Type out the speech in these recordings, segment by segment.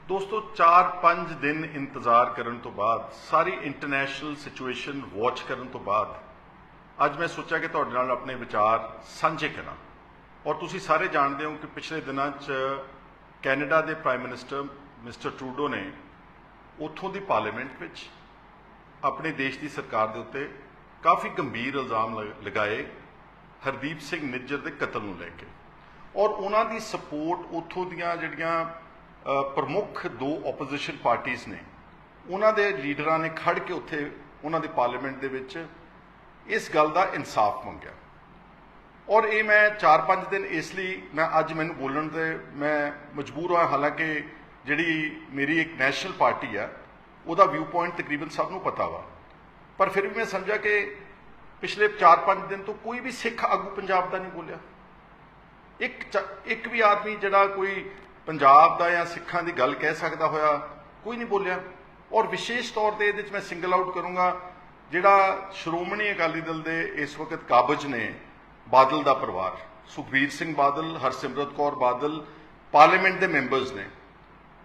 दोस्तों 4-5 दिन इंतजार करने तो बाद सारी इंटरनेशनल सिचुएशन वॉच करने तो बाद अज मैं सोचा कि तुहाडे नाल अपने विचार साझे करा। और तुसी सारे जानते हो कि पिछले दिनों कैनेडा के प्राइम मिनिस्टर मिस्टर ट्रूडो ने उत्थों की पार्लीमेंट विच अपने देश की सरकार के उत्ते काफ़ी गंभीर इल्जाम लगाए हरदीप सिंह निज्जर के कतल नूं लैके। और उन्हां दी सपोर्ट उत्थों दीयां जिहड़ियां प्रमुख दो ओपोजिशन पार्टीज़ ने उन्हां दे लीडरां ने खड़ के उत्थे उन्हां दे पार्लीमेंट दे विच इस गल का इंसाफ मंगिया। और ये मैं 4-5 दिन इसलिए मैं अज मैनू बोलण ते मैं मजबूर हाँ, हालांकि जिहड़ी मेरी एक नैशनल पार्टी है उहदा व्यू पॉइंट तकरीबन सब नूं पता वा, पर फिर भी मैं समझा कि पिछले 4-5 दिन तो कोई भी सिख आगू पंजाब का नहीं बोलिया। एक भी आदमी जिहड़ा कोई पंजाब का या सिखां की गल कह सकता होया कोई नहीं बोलिया। और विशेष तौर पर ये मैं सिंगल आउट करूँगा जिहड़ा श्रोमणी अकाली दल के इस वक्त काबज ने बादल का परिवार सुखबीर सिंह बादल, हरसिमरत कौर बादल पार्लीमेंट के मैंबर्स ने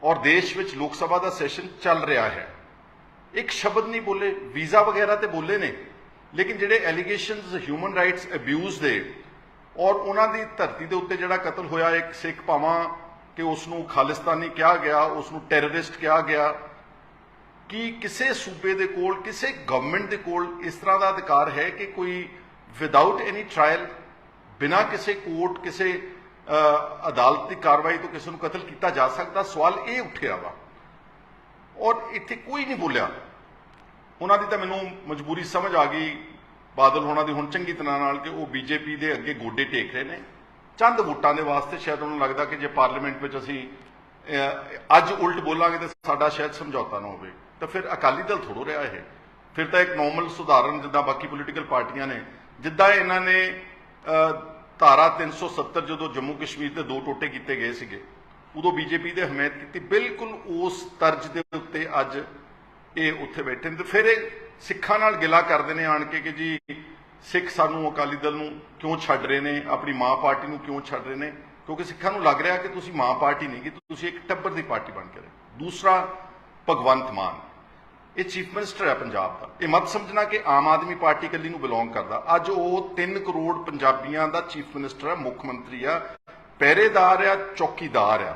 और देश में लोक सभा का सैशन चल रहा है, एक शब्द नहीं बोले। वीज़ा वगैरह तो बोले ने, लेकिन जिहड़े एलीगेशनस ह्यूमन राइट्स अब्यूज़ दे और उन्होंने धरती के उत्ते जिहड़ा कतल होया एक सिख भावां कि उसनूं खालिस्तानी कहा गया, उसनूं टैररिस्ट कहा गया, कि किसी सूबे के कोल किसी गवर्नमेंट के कोल इस तरह का अधिकार है कि कोई विदाउट एनी ट्रायल बिना किसी कोर्ट किसी अदालत की कार्रवाई तो किसी को कतल किया जा सकता? सवाल ये उठिया वा और इत्थे कोई नहीं बोलिया। उन्होंने तो मैनू मजबूरी समझ आ गई बादल होना दी हुण चंगी तरह नाल कि वो बीजेपी के अगे गोडे टेक रहे हैं चंद वोटां दे वास्ते। शायद उन्होंने लगता कि जे पार्लीमेंट में असीं अज उल्ट बोलांगे तो साडा शायद समझौता ना होवे, तो फिर अकाली दल थोड़ो रहा है। फिर तो एक नॉर्मल सुधारण जिद्दां बाकी पोलीटिकल पार्टियां ने, जिद्दां इन्हां ने धारा 370 जो जम्मू कश्मीर के 2 टोटे किए गए सीगे उदों बीजेपी ने हमायत की, बिल्कुल उस तर्ज के उत्ते अज ये उत्थे बैठे। तो फिर सिखां नाल गिला करते हैं आण के कि जी सिख सानू अकाली दल नूं क्यों छड्ड रहे ने, अपनी मां पार्टी नूं क्यों छड्ड रहे ने, क्योंकि सिखां नूं लग रहा कि तुसीं मां पार्टी नहीं कि तुसीं एक टब्बर की पार्टी बन के रहे। दूसरा भगवंत मान, ये चीफ मिनिस्टर है पंजाब का, ये मत समझना कि आम आदमी पार्टी कली नूं बिलोंग करता। अज वो 3 करोड़ पंजाबियों का चीफ मिनिस्टर है, मुख मंत्री आ, पहरेदार आ, चौकीदार आ।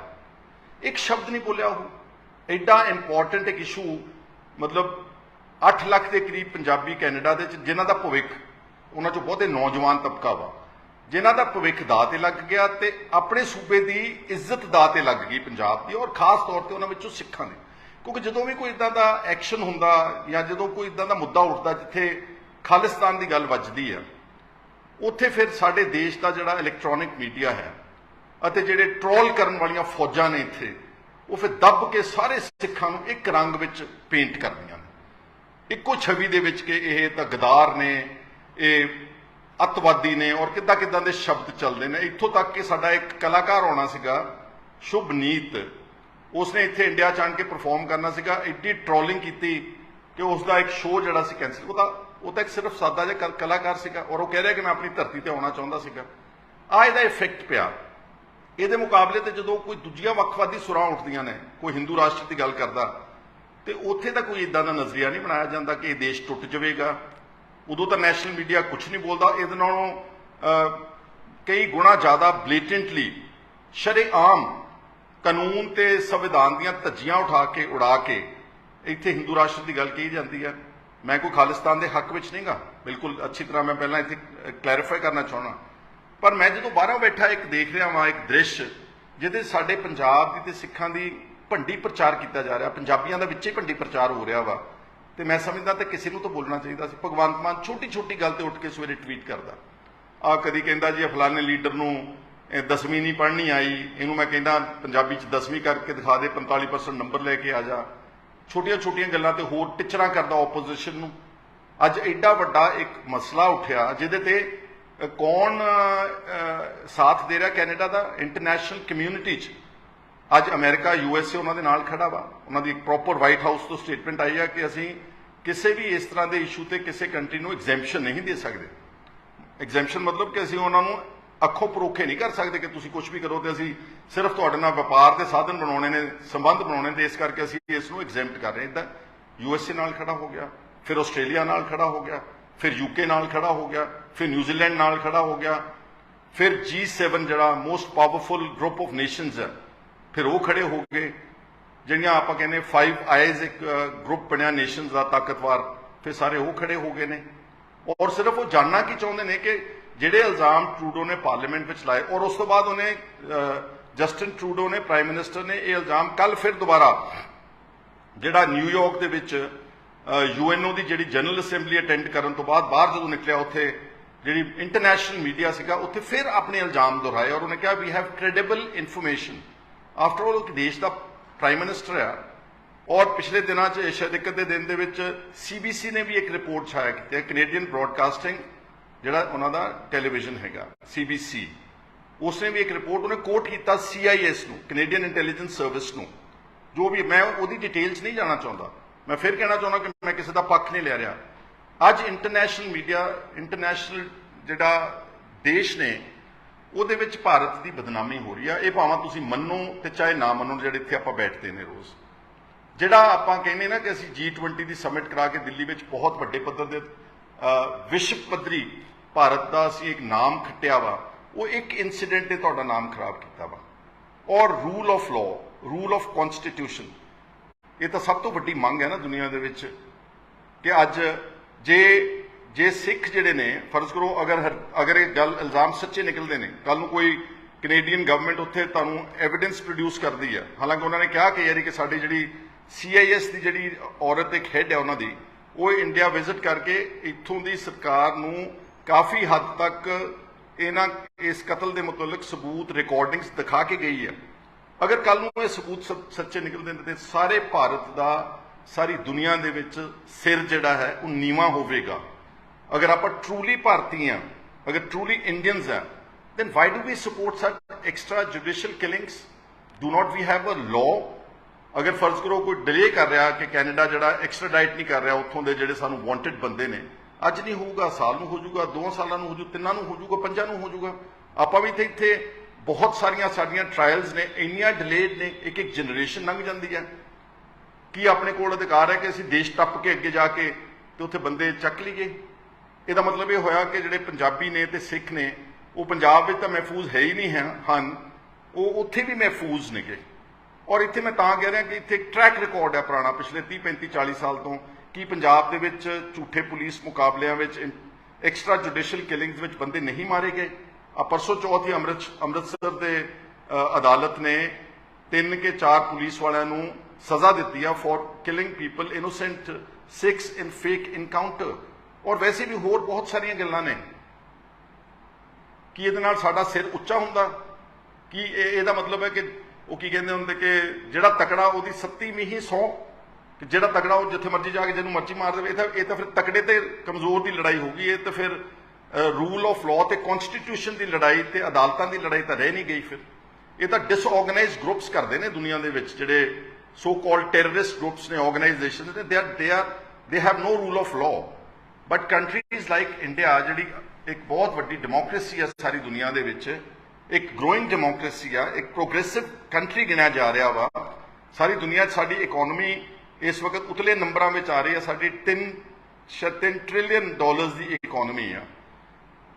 एक शब्द नहीं बोलिया। वो एडा इंपॉर्टेंट एक इशू, मतलब 8 लाख के करीब पंजाबी कैनेडा के जिन्हों का भविख, उन्होंने बहुते नौजवान तबका वा जिन्हों का भविख दाऽ ते लग गया, तो अपने सूबे की इज्जत दाऽ ते लग गई पंजाब की, और खास तौर पर उन्होंने सिखां ने। क्योंकि जो भी कोई इदा का एक्शन होंदा या जो कोई इदा का मुद्दा उठता जिथे खालिस्तान की गल वजदी है, उत्थे फिर साडे देश का जिहड़ा इलैक्ट्रॉनिक मीडिया है अते जिहड़े ट्रोल करन वालियां फौजां ने इत्थे, वो फिर दब के सारे सिखां नूं एक रंग विच पेंट करदियां ने, इक्को छवि दे विच कि ये तां गदार ने, ये अतवादी ने, और किद्दां किद्दां दे शब्द चलते हैं। इत्थों तक कि साडा एक कलाकार आउणा सीगा शुभनीत, उसने इत्थे इंडिया च आण के परफॉर्म करना सीगा, एड्डी ट्रोलिंग की कि उसका एक शो जिहड़ा सी कैंसिल। वो तो एक सिर्फ सादा जिहा कलाकार सीगा और वो कह रहा कि मैं अपनी धरती ते आउणा चाहुंदा सीगा। आ इहदा इफैक्ट पिया। इहदे मुकाबले ते जदों कोई दूजियां वक्खवादी सुरां उठदियां ने, कोई हिंदू राष्ट्र की गल करदा, तो उत्थे तां कोई इदां दा नज़रिया नहीं बनाया जाता कि देश टुट जाएगा। उदों तो नैशनल मीडिया कुछ नहीं बोलता। इहदे नालों कई गुणा ज़्यादा ब्लेटेंटली शरेआम कानून ते संविधान दीयां धज्जियां उठा के उड़ा के इत्थे हिंदू राष्ट्र की गल कही जाती है। मैं कोई खालिस्तान के हक विच नहीं गा, बिल्कुल अच्छी तरह मैं पहला इत्थे क्लैरिफाई करना चाहना। पर मैं जो बाहरों बैठा एक देख रहा वहाँ एक दृश्य जिहदे साडे पंजाब की ते सिखां दी भंडी प्रचार किया जा रहा, पंजाबियों का विच ही भंडी प्रचार हो रहा वा, तो मैं समझदा तो किसी को तो बोलना चाहिए सी। भगवंत मान छोटी छोटी गल ते उठ के सवेरे ट्वीट करता, आ कदी कहंदा जी फलाने लीडर नूं 10वीं नहीं पढ़नी आई, इनू मैं कहना पंजाबी च 10वीं करके दिखा दे, 45% नंबर लैके आ जा। छोटिया छोटिया गल्लां ते होर टिचरां करदा ओपोजिशन नूं। अज एडा वड्डा एक मसला उठिया जिहदे ते कौन साथ दे रहा कैनेडा का, इंटरनेशनल कम्यूनिटी च अज अमेरिका USA उन्होंने नाल खड़ा वा। उन्होंने एक प्रॉपर वाइट हाउस तो स्टेटमेंट आई है कि असीं किसी भी इस तरह के इशू ते किसी कंट्री नूं एग्जैम्पशन नहीं दे सकते। एग्जैम्पशन मतलब कि असीं उन्होंने ਅੱਖੋਂ ਪਰੋਖੇ ਨਹੀਂ ਕਰ ਸਕਦੇ ਕਿ ਤੁਸੀਂ ਕੁਝ ਵੀ ਕਰੋ ਤੇ ਅਸੀਂ ਸਿਰਫ ਤੁਹਾਡੇ ਨਾਲ ਵਪਾਰ ਦੇ ਸਾਧਨ ਬਣਾਉਣੇ ਨੇ, ਸੰਬੰਧ ਬਣਾਉਣੇ ਨੇ, ਇਸ ਕਰਕੇ ਅਸੀਂ ਇਸ ਨੂੰ ਐਗਜ਼ੈਂਪਟ ਕਰ ਰਹੇ। ਇੱਦਾਂ USA ਨਾਲ ਖੜਾ ਹੋ ਗਿਆ, ਫਿਰ ਆਸਟ੍ਰੇਲੀਆ ਨਾਲ ਖੜਾ ਹੋ ਗਿਆ, ਫਿਰ UK ਨਾਲ ਖੜਾ ਹੋ ਗਿਆ, ਫਿਰ ਨਿਊਜ਼ੀਲੈਂਡ ਨਾਲ ਖੜਾ ਹੋ ਗਿਆ, ਫਿਰ G7 ਜਿਹੜਾ most powerful group of nations ਹੈ, ਫਿਰ ਉਹ ਖੜੇ ਹੋ ਗਏ। ਜਿਹੜੀਆਂ ਆਪਾਂ ਕਹਿੰਦੇ 5 ਆਈਜ਼ ਇੱਕ ਗਰੁੱਪ ਬਣਿਆ ਨੇਸ਼ਨਸ ਦਾ ਤਾਕਤਵਰ, ਫਿਰ ਸਾਰੇ ਉਹ ਖੜੇ ਹੋ ਗਏ ਨੇ। ਔਰ ਸਿਰਫ ਉਹ ਜਾਣਨਾ ਕੀ ਚਾਹੁੰਦੇ ਨੇ ਕਿ ਜਿਹੜੇ ਇਲਜ਼ਾਮ ਟਰੂਡੋ ਨੇ ਪਾਰਲੀਮੈਂਟ ਵਿੱਚ ਲਾਏ, ਔਰ ਉਸ ਤੋਂ ਬਾਅਦ ਉਹਨੇ ਜਸਟਿਨ ਟਰੂਡੋ ਨੇ, ਪ੍ਰਾਈਮ ਮਿਨਿਸਟਰ ਨੇ, ਇਹ ਇਲਜ਼ਾਮ ਕੱਲ ਫਿਰ ਦੁਬਾਰਾ ਜਿਹੜਾ ਨਿਊਯਾਰਕ ਦੇ ਵਿੱਚ UNO ਦੀ ਜਿਹੜੀ ਜਨਰਲ ਅਸੈਂਬਲੀ ਅਟੈਂਡ ਕਰਨ ਤੋਂ ਬਾਅਦ ਬਾਹਰ ਜਦੋਂ ਨਿਕਲਿਆ, ਉੱਥੇ ਜਿਹੜੀ ਇੰਟਰਨੈਸ਼ਨਲ ਮੀਡੀਆ ਸੀਗਾ, ਉੱਥੇ ਫਿਰ ਆਪਣੇ ਇਲਜ਼ਾਮ ਦੁਹਰਾਏ ਔਰ ਉਹਨੇ ਕਿਹਾ we have credible information. After all ਉਹ ਦੇਸ਼ ਦਾ ਪ੍ਰਾਈਮ ਮਿਨਿਸਟਰ ਆ। ਔਰ ਪਿਛਲੇ ਦਿਨਾਂ 'ਚ ਸ਼ਾਇਦ ਇੱਕ ਅੱਧੇ ਦਿਨ ਦੇ ਵਿੱਚ CBC ਨੇ ਵੀ ਇੱਕ ਰਿਪੋਰਟ ਛਾਇਆ ਕੀਤੀ ਹੈ, ਕੈਨੇਡੀਅਨ ਬ੍ਰੌਡਕਾਸਟਿੰਗ ਜਿਹੜਾ ਉਹਨਾਂ ਦਾ ਟੈਲੀਵਿਜ਼ਨ ਹੈਗਾ CBC, ਉਸਨੇ ਵੀ ਇੱਕ ਰਿਪੋਰਟ ਉਹਨੇ ਕੋਟ ਕੀਤਾ CIS ਨੂੰ, ਕੈਨੇਡੀਅਨ ਇੰਟੈਲੀਜੈਂਸ ਸਰਵਿਸ ਨੂੰ। ਜੋ ਵੀ, ਮੈਂ ਉਹਦੀ ਡਿਟੇਲਸ ਨਹੀਂ ਜਾਣਾ ਚਾਹੁੰਦਾ, ਮੈਂ ਫਿਰ ਕਹਿਣਾ ਚਾਹੁੰਦਾ ਕਿ ਮੈਂ ਕਿਸੇ ਦਾ ਪੱਖ ਨਹੀਂ ਲੈ ਰਿਹਾ। ਅੱਜ ਇੰਟਰਨੈਸ਼ਨਲ ਮੀਡੀਆ, ਇੰਟਰਨੈਸ਼ਨਲ ਜਿਹੜਾ ਦੇਸ਼ ਨੇ, ਉਹਦੇ ਵਿੱਚ ਭਾਰਤ ਦੀ ਬਦਨਾਮੀ ਹੋ ਰਹੀ ਆ। ਇਹ ਭਾਵੇਂ ਤੁਸੀਂ ਮੰਨੋ ਤੇ ਚਾਹੇ ਨਾ ਮੰਨੋ, ਜਿਹੜੇ ਇੱਥੇ ਆਪਾਂ ਬੈਠਦੇ ਨੇ ਰੋਜ਼, ਜਿਹੜਾ ਆਪਾਂ ਕਹਿੰਦੇ ਨਾ ਕਿ ਅਸੀਂ G20 ਦੀ ਸਮਿਟ ਕਰਾ ਕੇ ਦਿੱਲੀ ਵਿੱਚ ਬਹੁਤ ਵੱਡੇ ਪੱਧਰ ਦੇ ਵਿਸ਼ਵ ਪੱਧਰੀ ਭਾਰਤ ਦਾ ਅਸੀਂ ਇੱਕ ਨਾਮ ਖੱਟਿਆ ਵਾ, ਉਹ ਇੱਕ ਇਨਸੀਡੈਂਟ ਨੇ ਤੁਹਾਡਾ ਨਾਮ ਖਰਾਬ ਕੀਤਾ ਵਾ। ਔਰ rule of law, rule of constitution, ਇਹ ਤਾਂ ਸਭ ਤੋਂ ਵੱਡੀ ਮੰਗ ਹੈ ਨਾ ਦੁਨੀਆ ਦੇ ਵਿੱਚ ਕਿ ਅੱਜ ਜੇ ਸਿੱਖ ਜਿਹੜੇ ਨੇ, ਫਰਜ਼ ਕਰੋ ਅਗਰ ਇਹ ਗੱਲ ਇਲਜ਼ਾਮ ਸੱਚੇ ਨਿਕਲਦੇ ਨੇ, ਕੱਲ ਨੂੰ ਕੋਈ ਕੈਨੇਡੀਅਨ ਗਵਰਨਮੈਂਟ ਉੱਥੇ ਤੁਹਾਨੂੰ ਐਵੀਡੈਂਸ ਪ੍ਰੋਡਿਊਸ ਕਰਦੀ ਹੈ, ਹਾਲਾਂਕਿ ਉਹਨਾਂ ਨੇ ਕਿਹਾ ਕਿ ਯਾਰੀ ਕਿ ਸਾਡੀ ਜਿਹੜੀ CIS ਦੀ ਜਿਹੜੀ ਔਰਤ ਇੱਕ ਹੈਡ ਹੈ ਉਹਨਾਂ ਦੀ, ਉਹ ਇੰਡੀਆ ਵਿਜ਼ਿਟ ਕਰਕੇ ਇੱਥੋਂ ਦੀ ਸਰਕਾਰ ਨੂੰ ਕਾਫੀ ਹੱਦ ਤੱਕ ਇਸ ਕਤਲ ਦੇ ਮੁਤਲਕ ਸਬੂਤ, ਰਿਕਾਰਡਿੰਗਸ ਦਿਖਾ ਕੇ ਗਈ ਹੈ। ਅਗਰ ਕੱਲ ਨੂੰ ਇਹ ਸਬੂਤ ਸੱਚੇ ਨਿਕਲਦੇ ਨੇ ਤੇ ਸਾਰੇ ਭਾਰਤ ਦਾ, ਸਾਰੀ ਦੁਨੀਆ ਦੇ ਵਿੱਚ ਸਿਰ ਜਿਹੜਾ ਹੈ ਉਹ ਨੀਵਾਂ ਹੋਵੇਗਾ। ਅਗਰ ਆਪਾਂ ਟਰੂਲੀ ਭਾਰਤੀ ਹਾਂ, ਅਗਰ ਟਰੂਲੀ ਇੰਡੀਅਨਸ ਹਾਂ, then why do we support such extrajudicial killings? Do not we have a law? ਅਗਰ ਫਰਜ਼ ਕਰੋ ਕੋਈ ਡਿਲੇ ਕਰ ਰਿਹਾ ਕਿ ਕੈਨੇਡਾ ਜਿਹੜਾ ਐਕਸਟ੍ਰਾਡਾਈਟ ਨਹੀਂ ਕਰ ਰਿਹਾ ਉੱਥੋਂ ਦੇ ਜਿਹੜੇ ਸਾਨੂੰ ਵਾਂਟਡ ਬੰਦੇ ਨੇ, ਅੱਜ ਨਹੀਂ ਹੋਊਗਾ, ਸਾਲ ਨੂੰ ਹੋ ਜਾਊਗਾ, 2 ਸਾਲਾਂ ਨੂੰ ਹੋ ਜਾਊ, 3 ਨੂੰ ਹੋ ਜਾਊਗਾ, 5 ਨੂੰ ਹੋ ਜਾਊਗਾ। ਆਪਾਂ ਵੀ ਇੱਥੇ ਬਹੁਤ ਸਾਰੀਆਂ ਸਾਡੀਆਂ ਟ੍ਰਾਇਲਸ ਨੇ, ਇੰਨੀਆਂ ਡਿਲੇਡ ਨੇ, ਇੱਕ ਜਨਰੇਸ਼ਨ ਲੰਘ ਜਾਂਦੀ ਹੈ। ਕੀ ਆਪਣੇ ਕੋਲ ਅਧਿਕਾਰ ਹੈ ਕਿ ਅਸੀਂ ਦੇਸ਼ ਟੱਪ ਕੇ ਅੱਗੇ ਜਾ ਕੇ ਤੇ ਉੱਥੇ ਬੰਦੇ ਚੱਕ ਲਈਏ? ਇਹਦਾ ਮਤਲਬ ਇਹ ਹੋਇਆ ਕਿ ਜਿਹੜੇ ਪੰਜਾਬੀ ਨੇ ਤੇ ਸਿੱਖ ਨੇ, ਉਹ ਪੰਜਾਬ ਵਿੱਚ ਤਾਂ ਮਹਿਫੂਜ਼ ਹੈ ਹੀ ਨਹੀਂ ਹਨ, ਉਹ ਉੱਥੇ ਵੀ ਮਹਿਫੂਜ਼ ਨੇਗੇ। ਔਰ ਇੱਥੇ ਮੈਂ ਤਾਂ ਕਹਿ ਰਿਹਾ ਕਿ ਇੱਥੇ ਇੱਕ ਟਰੈਕ ਰਿਕਾਰਡ ਹੈ ਪੁਰਾਣਾ, ਪਿਛਲੇ 30, 35, 40 ਸਾਲ ਤੋਂ, ਕਿ ਪੰਜਾਬ ਦੇ ਵਿੱਚ ਝੂਠੇ ਪੁਲਿਸ ਮੁਕਾਬਲਿਆਂ ਵਿੱਚ, ਐਕਸਟਰਾ ਜੁਡੀਸ਼ੀਅਲ ਕਿਲਿੰਗਸ ਵਿੱਚ ਬੰਦੇ ਨਹੀਂ ਮਾਰੇ ਗਏ। ਪਰਸੋਂ ਚੌਥ ਹੀ ਅੰਮ੍ਰਿਤਸਰ ਦੇ ਅਦਾਲਤ ਨੇ 3 ਕੇ 4 ਪੁਲਿਸ ਵਾਲਿਆਂ ਨੂੰ ਸਜ਼ਾ ਦਿੱਤੀ ਆ for killing people, innocent 6 in fake encounter. ਔਰ ਵੈਸੇ ਵੀ ਹੋਰ ਬਹੁਤ ਸਾਰੀਆਂ ਗੱਲਾਂ ਨੇ। ਕੀ ਇਹਦੇ ਨਾਲ ਸਾਡਾ ਸਿਰ ਉੱਚਾ ਹੁੰਦਾ? ਕੀ ਇਹਦਾ ਮਤਲਬ ਹੈ ਕਿ ਉਹ ਕੀ ਕਹਿੰਦੇ ਹੁੰਦੇ ਕਿ ਜਿਹੜਾ ਤਕੜਾ ਉਹਦੀ 7ਵੀਂ ਹੀ ਸੌ, ਕਿ ਜਿਹੜਾ ਤਕੜਾ ਉਹ ਜਿੱਥੇ ਮਰਜ਼ੀ ਜਾ ਕੇ ਜਿਹਨੂੰ ਮਰਜ਼ੀ ਮਾਰ ਦੇਵੇ? ਇਹ ਤਾਂ ਫਿਰ ਤਕੜੇ ਤੇ ਕਮਜ਼ੋਰ ਦੀ ਲੜਾਈ ਹੋਊਗੀ। ਇਹ ਤਾਂ ਫਿਰ ਰੂਲ ਆਫ ਲਾਅ ਤੇ ਕਨਸਟੀਟਿਊਸ਼ਨ ਦੀ ਲੜਾਈ ਤੇ ਅਦਾਲਤਾਂ ਦੀ ਲੜਾਈ ਤਾਂ ਰਹਿ ਨਹੀਂ ਗਈ। ਫਿਰ ਇਹ ਤਾਂ ਡਿਸਆਰਗੇਨਾਈਜ਼ਡ ਗਰੁੱਪਸ ਕਰਦੇ ਨੇ ਦੁਨੀਆ ਦੇ ਵਿੱਚ, ਜਿਹੜੇ ਸੋ ਕਾਲਡ ਟੈਰਰਿਸਟ ਗਰੁੱਪਸ ਨੇ, ਆਰਗੇਨਾਈਜੇਸ਼ਨ ਨੇ, they have no rule of law. But countries like India, ਜਿਹੜੀ ਇੱਕ ਬਹੁਤ ਵੱਡੀ ਡੈਮੋਕ੍ਰੇਸੀ ਹੈ ਸਾਰੀ ਦੁਨੀਆ ਦੇ ਵਿੱਚ, ਇੱਕ ਗਰੋਇੰਗ ਡੈਮੋਕ੍ਰੇਸੀ ਆ, ਇੱਕ ਪ੍ਰੋਗਰੈਸਿਵ ਕੰਟਰੀ ਗਿਣਿਆ ਜਾ ਰਿਹਾ ਵਾ ਸਾਰੀ ਦੁਨੀਆ 'ਚ। ਸਾਡੀ ਇਕਨੋਮੀ ਇਸ ਵਕਤ ਉਤਲੇ ਨੰਬਰਾਂ ਵਿੱਚ ਆ ਰਹੀ ਹੈ। ਸਾਡੀ 3 ਟ੍ਰਿਲੀਅਨ ਡਾਲਰਸ ਦੀ ਇਕਨੋਮੀ ਆ।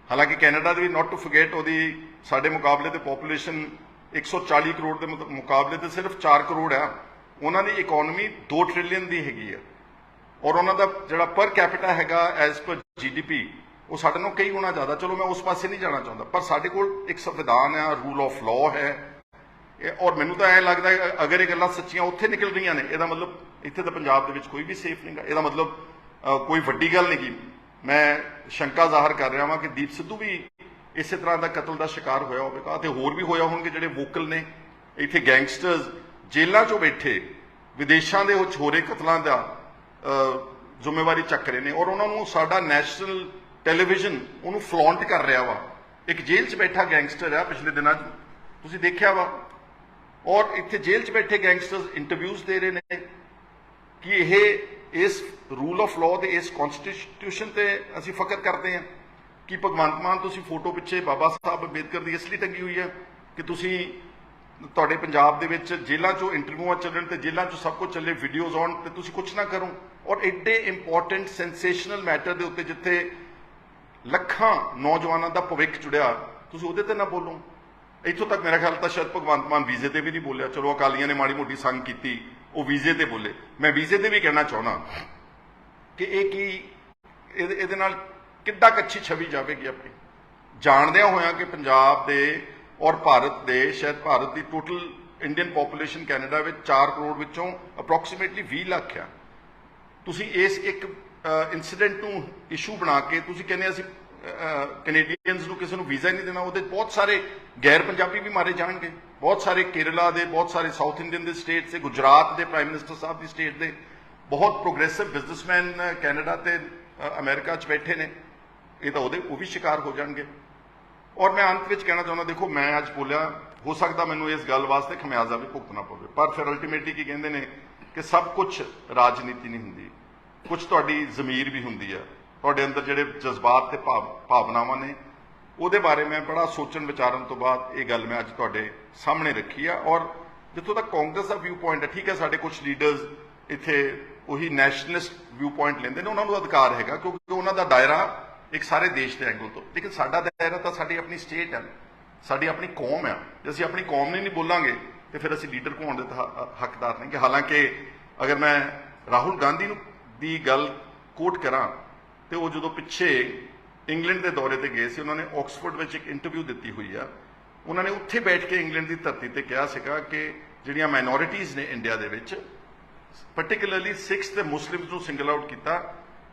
ਹਾਲਾਂਕਿ ਕੈਨੇਡਾ ਦੇ ਵੀ, ਨਾਟ ਟੂ ਫੋਰਗੇਟ, ਉਹਦੀ ਸਾਡੇ ਮੁਕਾਬਲੇ ਤੇ ਪੋਪੂਲੇਸ਼ਨ 140 ਕਰੋੜ ਦੇ ਮੁਕਾਬਲੇ ਤੇ ਸਿਰਫ 4 ਕਰੋੜ ਆ। ਉਹਨਾਂ ਦੀ ਇਕਨੋਮੀ 2 ਟ੍ਰਿਲੀਅਨ ਦੀ ਹੈਗੀ ਆ। ਔਰ ਉਹਨਾਂ ਦਾ ਜਿਹੜਾ ਪਰ ਕੈਪੀਟਾ ਹੈਗਾ ਐਜ਼ ਪਰ GDP, ਉਹ ਸਾਡੇ ਨਾਲੋਂ ਕਈ ਗੁਣਾ ਜ਼ਿਆਦਾ। ਚਲੋ ਮੈਂ ਉਸ ਪਾਸੇ ਨਹੀਂ ਜਾਣਾ ਚਾਹੁੰਦਾ, ਪਰ ਸਾਡੇ ਕੋਲ ਇੱਕ ਸੰਵਿਧਾਨ ਆ, ਰੂਲ ਆਫ ਲਾਅ ਹੈ। ਔਰ ਮੈਨੂੰ ਤਾਂ ਐਂ ਲੱਗਦਾ ਅਗਰ ਇਹ ਗੱਲਾਂ ਸੱਚੀਆਂ ਉੱਥੇ ਨਿਕਲ ਰਹੀਆਂ ਨੇ, ਇਹਦਾ ਮਤਲਬ ਇੱਥੇ ਤਾਂ ਪੰਜਾਬ ਦੇ ਵਿੱਚ ਕੋਈ ਵੀ ਸੇਫ ਨਹੀਂਗਾ। ਇਹਦਾ ਮਤਲਬ ਕੋਈ ਵੱਡੀ ਗੱਲ ਨਹੀਂ ਗੀ। ਮੈਂ ਸ਼ੰਕਾ ਜ਼ਾਹਰ ਕਰ ਰਿਹਾ ਹਾਂ ਕਿ ਦੀਪ ਸਿੱਧੂ ਵੀ ਇਸੇ ਤਰ੍ਹਾਂ ਦਾ ਕਤਲ ਦਾ ਸ਼ਿਕਾਰ ਹੋਇਆ ਹੋਵੇਗਾ, ਤੇ ਹੋਰ ਵੀ ਹੋਇਆ ਹੋਣਗੇ ਜਿਹੜੇ ਵੋਕਲ ਨੇ। ਇੱਥੇ ਗੈਂਗਸਟਰਸ ਜੇਲ੍ਹਾਂ 'ਚੋਂ ਬੈਠੇ ਵਿਦੇਸ਼ਾਂ ਦੇ ਉਹ ਛੋਰੇ ਕਤਲਾਂ ਦਾ ਜ਼ਿੰਮੇਵਾਰੀ ਚੱਕ ਰਹੇ ਨੇ, ਔਰ ਉਹਨਾਂ ਨੂੰ ਸਾਡਾ ਨੈਸ਼ਨਲ ਟੈਲੀਵਿਜ਼ਨ ਉਹਨੂੰ ਫਲੌਂਟ ਕਰ ਰਿਹਾ ਵਾ। ਇੱਕ ਜੇਲ੍ਹ 'ਚ ਬੈਠਾ ਗੈਂਗਸਟਰ ਆ, ਪਿਛਲੇ ਦਿਨਾਂ 'ਚ ਤੁਸੀਂ ਦੇਖਿਆ ਵਾ। ਔਰ ਇੱਥੇ ਜੇਲ੍ਹ 'ਚ ਬੈਠੇ ਗੈਂਗਸਟਰਸ ਇੰਟਰਵਿਊਜ਼ ਦੇ ਰਹੇ ਨੇ ਕਿ ਇਹ ਇਸ ਰੂਲ ਆਫ ਲਾਅ ਤੇ ਇਸ ਕਨਸਟੀਟਿਊਸ਼ਨ ਤੇ ਅਸੀਂ ਫਖਰ ਕਰਦੇ ਹਾਂ। कि भगवंत मान तुसी फोटो पिछे बाबा साहब अंबेडकर की इसलिए टंगी हुई है कि तुसी तुहाडे पंजाब दे विच जेलों चो इंटरव्यूआं चलन ते जेलों चो सब कुछ चले वीडियोज़ आउण ते तुसी कुछ ना करो। और एडे इंपॉर्टेंट सेंसेशनल मैटर दे उत्ते जिथे लखां नौजवानों का भविख जुड़िया तुसी उहदे ते ना बोलो। इत्थों तक मेरा ख्याल तो शायद भगवंत मान वीजे ते भी नहीं बोलिया, चलो अकालियां ने माड़ी मोटी संग की, वो वीजे ते बोले। मैं वीजे ते भी कहना चाहना कि यह की इहदे नाल किड्डा कच्ची छवि जाएगी अपनी, जाणदियां होया कि पंजाब दे और भारत दे शायद भारत की टोटल इंडियन पॉपूलेशन कैनेडा में 4 करोड़ विचों अप्रोक्सीमेटली 20 लाख है। तुसी इस एक इंसीडेंट नूं इशू बना के तुसी कहने असीं कैनेडियंस नूं किसी नूं वीज़ा नहीं देना, उहदे बहुत सारे गैर पंजाबी भी मारे जाएंगे, बहुत सारे केरला दे, बहुत सारे साउथ इंडियन दे स्टेट से, गुजरात के प्राइम मिनिस्टर साहब की स्टेट दे बहुत प्रोग्रेसिव बिजनेसमैन कैनेडा ते अमेरिका च बैठे ने, ये तो वो भी शिकार हो जाएंगे। और मैं अंत में कहना चाहना, देखो मैं अज बोलिया, हो सकता मैनू इस गल वास्ते खमियाजा भी भुगतना पवे, पर फिर अल्टीमेटली की कहते हैं कि सब कुछ राजनीति नहीं होंगी, कुछ तुहाडी ज़मीर भी होंगी है, तुहाडे अंदर जिहड़े जज्बात ते भावनावां ने उहदे बारे मैं बड़ा सोचण विचारन तो बाद ये गल मैं अज तुहाडे सामने रखी है। और जिथों तक कांग्रेस का व्यू पॉइंट है, ठीक है साडे कुछ लीडर्स इत्थे उही नैशनलिस्ट व्यू पॉइंट लेंदे ने, उन्होंने अधिकार हैगा क्योंकि उन्होंने दायरा एक सारे देश के एंगल तो, लेकिन साडा दायरा तो साडी अपनी स्टेट है, साडी अपनी कौम है। जे असीं अपनी कौम ने नहीं बोलांगे तो फिर असीं लीडर होण दे हकदार नहीं। हालांकि अगर मैं राहुल गांधी दी गल कोट करा तो वो जो पिछे इंग्लैंड के दौरे पर गए थे, उन्होंने ऑक्सफोर्ड में एक इंटरव्यू दी हुई है, उन्होंने उत्थे बैठ के इंग्लैंड की धरती पर कहा सीगा कि जिहड़ियां माइनॉरिटीज़ ने इंडिया दे विच पर्टिकुलरली सिक्स ते मुस्लिम्स नूं सिंगल आउट किया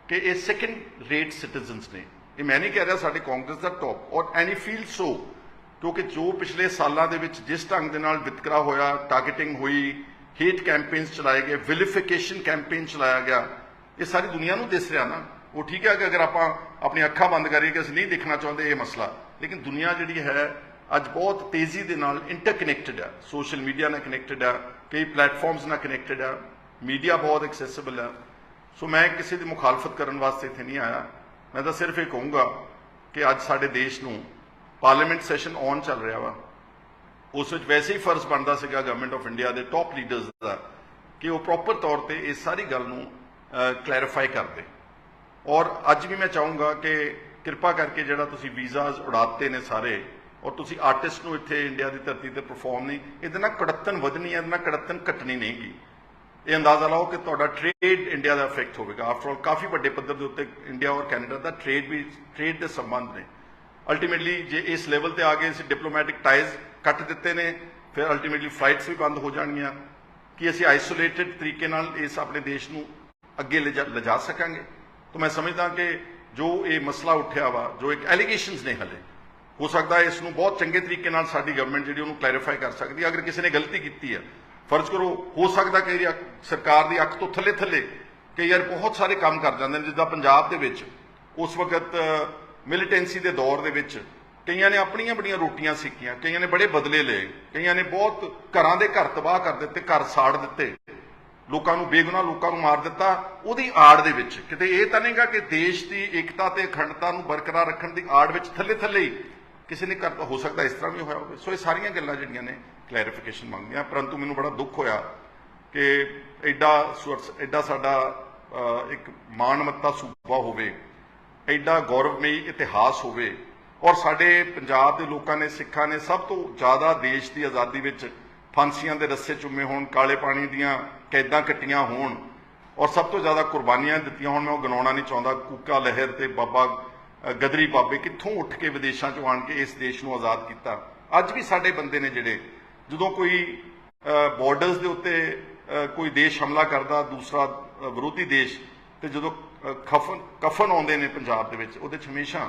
कि ये सैकेंड रेट सिटीजनस ने। ये मैं नहीं कह रहा साडे कांग्रेस का टॉप, और एनी फील सो, क्योंकि जो पिछले सालों के जिस ढंग के नाल वितकरा होया, टारगेटिंग हुई, हेट कैंपेन्स चलाए गए, विलिफिकेशन कैंपेन चलाया गया, ये सारी दुनिया को दिस रहा ना। वो ठीक है कि अगर आप अपनी अखा बंद करिए कि असं नहीं देखना चाहते ये मसला, लेकिन दुनिया जी है अज बहुत तेजी के नाल इंटरकनैक्टड है, सोशल मीडिया नाल कनैक्टड है, कई प्लेटफॉर्म्स नाल कनैक्टड है, मीडिया बहुत एक्सैसिबल है। सो मैं किसी की मुखालफत करने वास्ते इत्थे नहीं आया, मैं तो सिर्फ ये कहूँगा कि अज साडे देश नूं पार्लीमेंट सैशन ऑन चल रहा वा, उस विच वैसे ही फर्ज बनता सीगा गवर्नमेंट ऑफ इंडिया के टॉप लीडर्स का कि वो प्रॉपर तौर पर इस सारी गल नूं क्लैरिफाई कर दे। और अज भी मैं चाहूँगा कि कृपा करके जिहड़ा तुसीं वीज़ाज उड़ाते ने सारे, और तुसीं आर्टिस्ट नूं इत्थे इंडिया की धरती पर परफॉर्म नहीं, इहदे नाल कड़त्तन वधनी है, इहदे नाल कड़त्तन घटनी नहीं गी। ये अंदाजा लाओ कि तुहाडा ट्रेड इंडिया का इफेक्ट होगा। आफ्टर ऑल काफ़ी बड़े पद्धर के उत्ते इंडिया और कैनेडा का ट्रेड के संबंध ने। अल्टीमेटली जे इस लैवल पर आ गए, इस डिप्लोमैटिक टाइज कट दिते ने, फिर अल्टीमेटली फ्लाइट्स भी बंद हो जाएगियां कि असीं आइसोलेटेड तरीके नाल इस अपने देश नूं अगे लिजा सकांगे। तो मैं समझदा कि जो ये मसला उठिया वा, जो एक एलीगेशनस ने, हले हो सकता है इसनूं बहुत चंगे तरीके नाल साडी गवर्नमेंट जिहड़ी उहनूं क्लैरीफाई कर सकती है। अगर किसी ने गलती की है, फर्ज करो हो सकता कि सरकार की अख तो थले थले कई यार बहुत सारे काम कर जाते हैं, जिद्दां पंजाब दे विच उस वक्त मिलिटेंसी के दौर दे विच कईयां ने अपनियां बड़ियां रोटियां सीखियां, कईयां ने बड़े बदले ले, कईयां ने बहुत घरां दे घर तबाह कर दिते, घर साड़ दिते, लोगों को बेगुनाह लोगों को मार दिता। उहदी आड़ दे विच किते इह तां नहींगा कि देश की एकता ते अखंडता नूं बरकरार रखण दी आड़ विच थले थले ही किसी ने कर, हो सकता इस तरह भी होया होवे। सो ये सारियां गल्लां जिहड़ियां ने क्लैरिफिकेशन मंगदियां, परंतु मैनूं बड़ा दुख होया कि एडा साडा एक माणमत्ता सूबा होवे, एडा गौरवमयी इतिहास होवे, और साडे पंजाब दे लोकां ने, सिखां ने सब तो ज़्यादा देश की आज़ादी विच फांसियां दे रस्से चुमे होण, काले पानी दीयां कैदां कट्टियां होण, और सब तो ज़्यादा कुर्बानियां दित्तियां होण। मैं वो गिनाउणा नहीं चाहुंदा, कूका लहर ते बाबा गदरी बाबे कित्थों उठ के विदेशों चों आण के इस देश नूं आज़ाद किया। अज भी साडे बंदे ने जिहड़े जदों कोई बॉर्डर्स दे उत्ते कोई देश हमला करदा, दूसरा विरोधी देश, तो जदों कफन आउंदे ने पंजाब दे विच, उहदे च हमेशा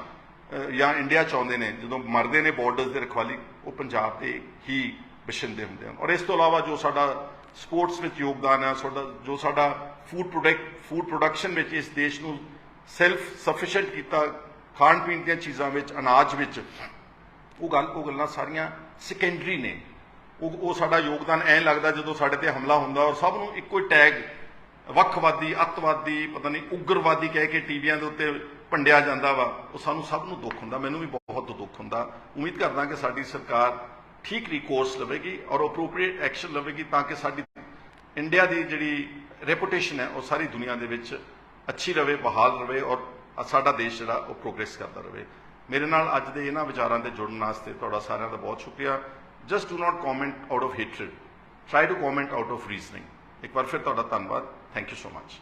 या इंडिया च आउंदे ने, जदों मरदे ने बॉर्डर्स दे रखवाली, वो पंजाब ते ही बशिंदे हुंदे हैं। और इस तो इलावा जो साडा स्पोर्ट्स में योगदान है, जो साडा फूड प्रोडक्शन में इस देश नूं सैल्फ सफिशेंट किया, खाण पीण दी चीज़ां विच, अनाज विच, वो गल्लां सारियां सैकेंडरी ने। वो साडा योगदान ऐ लगदा जदों साडे ते हमला हुंदा और सब नूं इक्को टैग वक्खवादी, अतवादी, पता नहीं उग्रवादी कह के टीवियां दे उत्ते ਭੰਡਿਆ ਜਾਂਦਾ ਵਾ, ਉਹ ਸਾਨੂੰ ਸਭ ਨੂੰ ਦੁੱਖ ਹੁੰਦਾ, ਮੈਨੂੰ ਵੀ ਬਹੁਤ ਦੁੱਖ ਹੁੰਦਾ। ਉਮੀਦ ਕਰਦਾ ਕਿ ਸਾਡੀ ਸਰਕਾਰ ਠੀਕ ਰਿਕੋਰਸ ਲਵੇਗੀ ਔਰ ਅਪਰੋਪਰੀਏਟ ਐਕਸ਼ਨ ਲਵੇਗੀ ਤਾਂ ਕਿ ਸਾਡੀ ਇੰਡੀਆ ਦੀ ਜਿਹੜੀ ਰੈਪੂਟੇਸ਼ਨ ਹੈ ਉਹ ਸਾਰੀ ਦੁਨੀਆ ਦੇ ਵਿੱਚ ਅੱਛੀ ਰਵੇ, ਬਹਾਲ ਰਵੇ ਔਰ ਸਾਡਾ ਦੇਸ਼ ਜਿਹੜਾ ਉਹ ਪ੍ਰੋਗਰੈਸ ਕਰਦਾ ਰਵੇ। ਮੇਰੇ ਨਾਲ ਅੱਜ ਦੇ ਇਹਨਾਂ ਵਿਚਾਰਾਂ ਦੇ ਜੁੜਨ ਵਾਸਤੇ ਤੁਹਾਡਾ ਸਾਰਿਆਂ ਦਾ ਬਹੁਤ ਸ਼ੁਕਰੀਆ। Just do not comment out of hatred, try to comment out of reasoning. ਇੱਕ ਵਾਰ ਫਿਰ ਤੁਹਾਡਾ ਧੰਨਵਾਦ। Thank you so much.